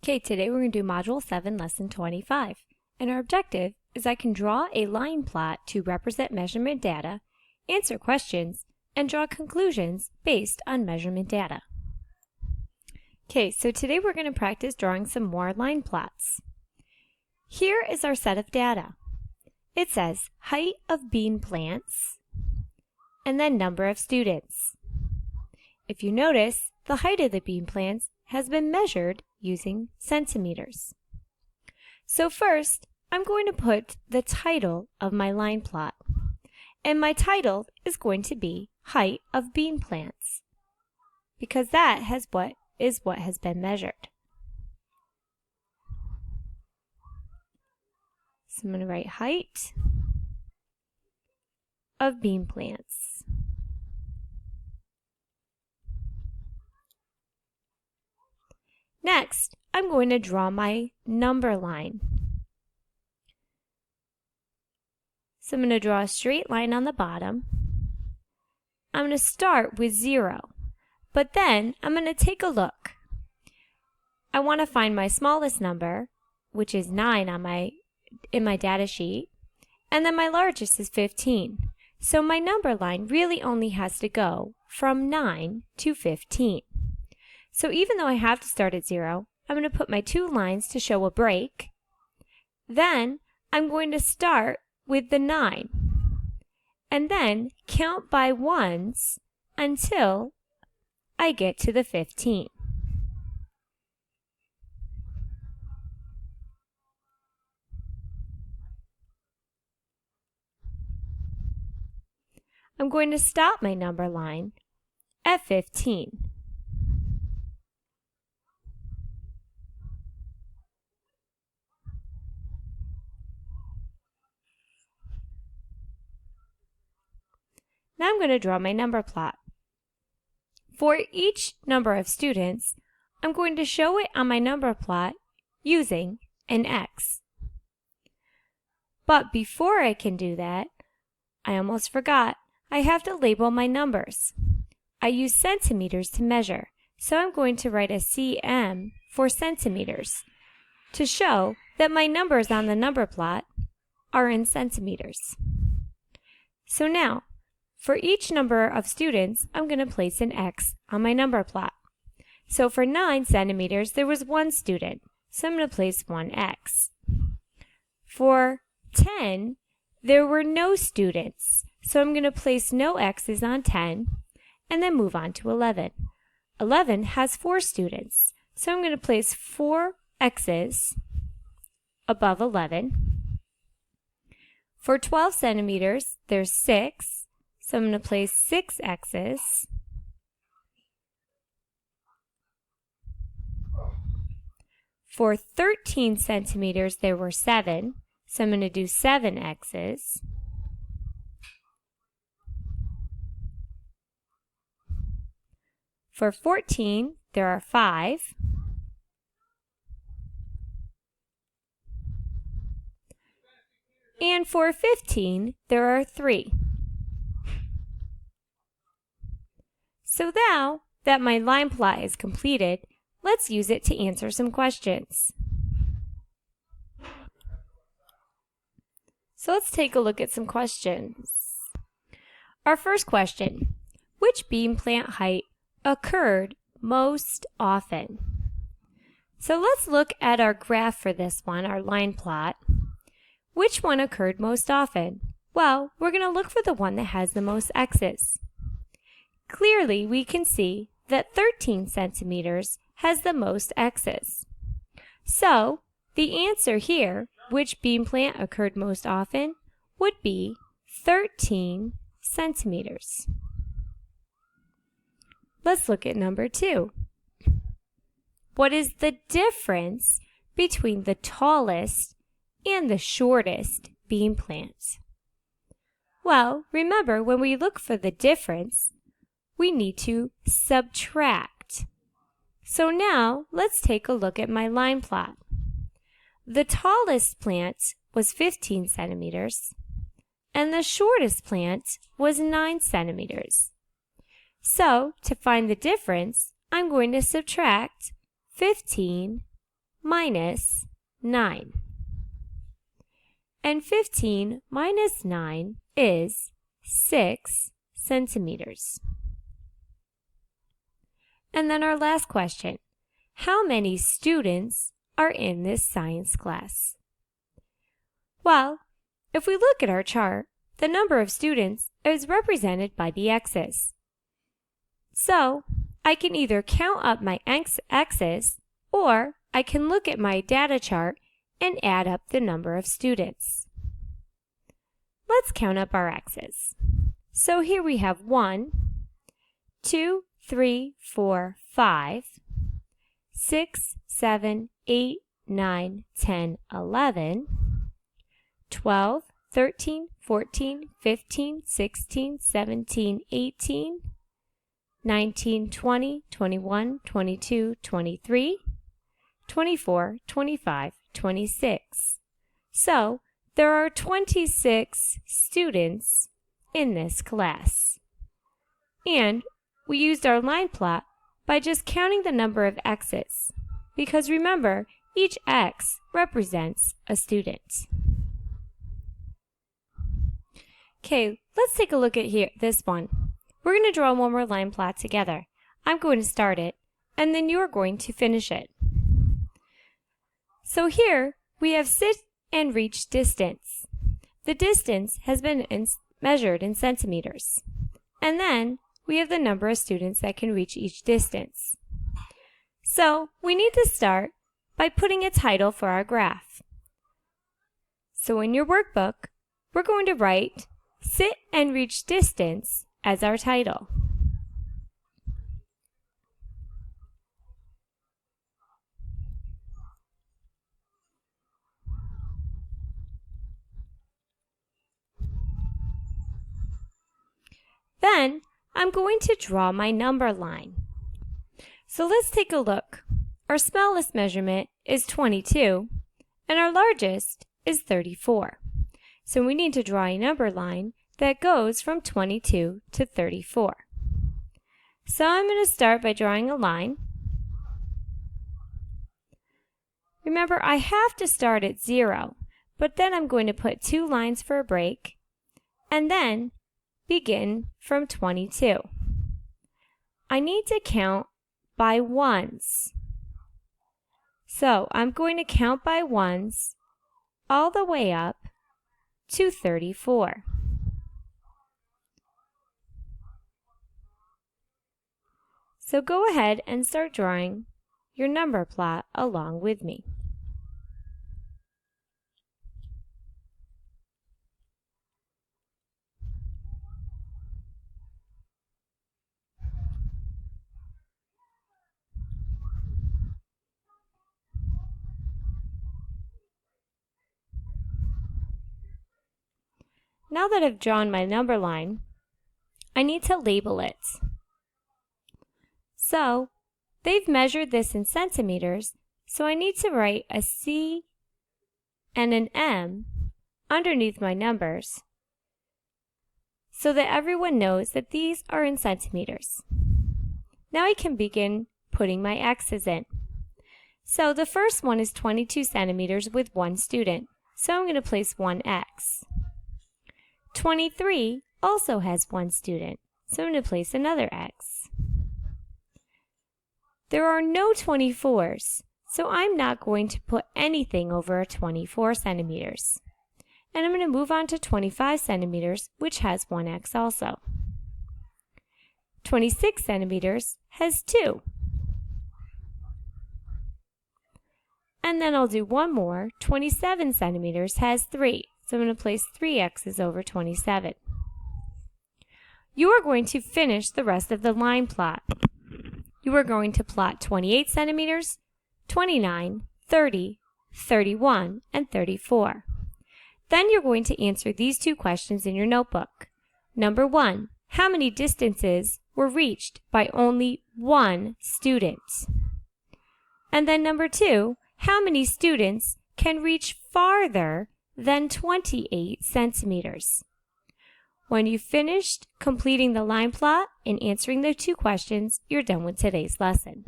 Okay, today we're going to do Module 7, Lesson 25. And our objective is I can draw a line plot to represent measurement data, answer questions, and draw conclusions based on measurement data. Okay, so today we're going to practice drawing some more line plots. Here is our set of data. It says height of bean plants, and then number of students. If you notice, the height of the bean plants has been measured using centimeters. So first, I'm going to put the title of my line plot. And my title is going to be height of bean plants, because that is what has been measured. So I'm going to write height of bean plants. Next, I'm going to draw my number line. So I'm going to draw a straight line on the bottom. I'm going to start with 0, but then I'm going to take a look. I want to find my smallest number, which is 9 in my data sheet, and then my largest is 15. So my number line really only has to go from 9 to 15. So even though I have to start at 0, I'm going to put my 2 lines to show a break. Then I'm going to start with the 9 and then count by ones until I get to the 15. I'm going to stop my number line at 15. Now I'm going to draw my number plot. For each number of students, I'm going to show it on my number plot using an X. But before I can do that, I almost forgot, I have to label my numbers. I use centimeters to measure, so I'm going to write a cm for centimeters to show that my numbers on the number plot are in centimeters. So now, for each number of students, I'm going to place an X on my number plot. So for 9 centimeters, there was 1 student, so I'm going to place 1 X. For 10, there were no students, so I'm going to place no X's on 10, and then move on to 11. 11 has 4 students, so I'm going to place 4 X's above 11. For 12 centimeters, there's 6. So I'm going to place 6 X's. For 13 centimeters, there were 7. So I'm going to do 7 X's. For 14, there are 5. And for 15, there are 3. So now that my line plot is completed, let's use it to answer some questions. So let's take a look at some questions. Our first question, which bean plant height occurred most often? So let's look at our graph for this one, our line plot. Which one occurred most often? Well, we're going to look for the one that has the most X's. Clearly, we can see that 13 centimeters has the most X's. So, the answer here, which bean plant occurred most often, would be 13 centimeters. Let's look at number 2. What is the difference between the tallest and the shortest bean plants? Well, remember, when we look for the difference, we need to subtract. So now, let's take a look at my line plot. The tallest plant was 15 centimeters, and the shortest plant was 9 centimeters. So, to find the difference, I'm going to subtract 15 minus 9. And 15 minus 9 is 6 centimeters. And then our last question, how many students are in this science class? Well, if we look at our chart, the number of students is represented by the x's. So, I can either count up my x's, or I can look at my data chart and add up the number of students. Let's count up our x's. So here we have 1, 2, 3, 4, 5, 6, 7, 8, 9, 10, 11, 12, 13, 14, 15, 16, 17, 18, 19, 20, 21, 22, 23, 24, 25, 26. So, there are 26 students in this class. And we used our line plot by just counting the number of x's, because remember, each x represents a student. Okay, let's take a look at this one. We're going to draw one more line plot together. I'm going to start it, and then you're going to finish it. So here, we have sit and reach distance. The distance has been measured in centimeters. And then, we have the number of students that can reach each distance. So, we need to start by putting a title for our graph. So in your workbook, we're going to write sit and reach distance as our title. Then, I'm going to draw my number line. So let's take a look. Our smallest measurement is 22, and our largest is 34. So we need to draw a number line that goes from 22 to 34. So I'm going to start by drawing a line. Remember, I have to start at 0, but then I'm going to put 2 lines for a break, and then begin from 22. I need to count by ones. So I'm going to count by ones all the way up to 34. So go ahead and start drawing your number plot along with me. Now that I've drawn my number line, I need to label it. So, they've measured this in centimeters, so I need to write a C and an M underneath my numbers so that everyone knows that these are in centimeters. Now I can begin putting my X's in. So the first one is 22 centimeters with 1 student, so I'm going to place 1 X. 23 also has 1 student, so I'm going to place another X. There are no 24s, so I'm not going to put anything over 24 centimeters. And I'm going to move on to 25 centimeters, which has 1 X also. 26 centimeters has 2. And then I'll do one more. 27 centimeters has 3. So I'm going to place 3 X's over 27. You are going to finish the rest of the line plot. You are going to plot 28 centimeters, 29, 30, 31, and 34. Then you're going to answer these 2 questions in your notebook. Number 1, how many distances were reached by only 1 student? And then number 2, how many students can reach farther than 28 centimeters? When you've finished completing the line plot and answering the 2 questions, you're done with today's lesson.